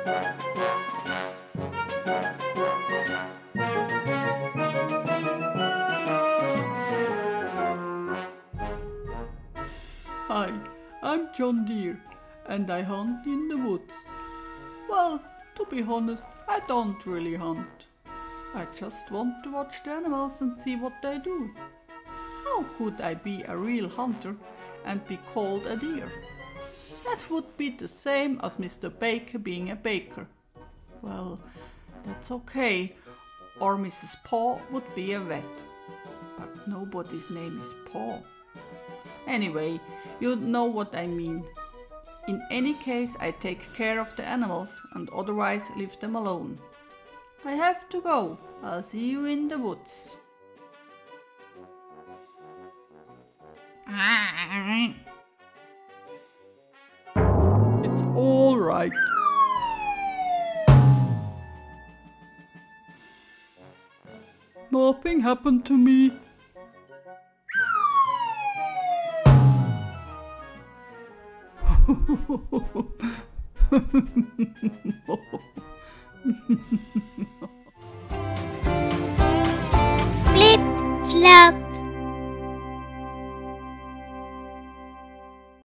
Hi, I'm John Deere and I hunt in the woods. Well, to be honest, I don't really hunt. I just want to watch the animals and see what they do. How could I be a real hunter and be called a deer? That would be the same as Mr. Baker being a baker. Well, that's okay. Or Mrs. Paw would be a vet. But nobody's name is Paw. Anyway, you know what I mean. In any case, I take care of the animals and otherwise leave them alone. I have to go. I'll see you in the woods. It's all right. Nothing happened to me. Flip, flop.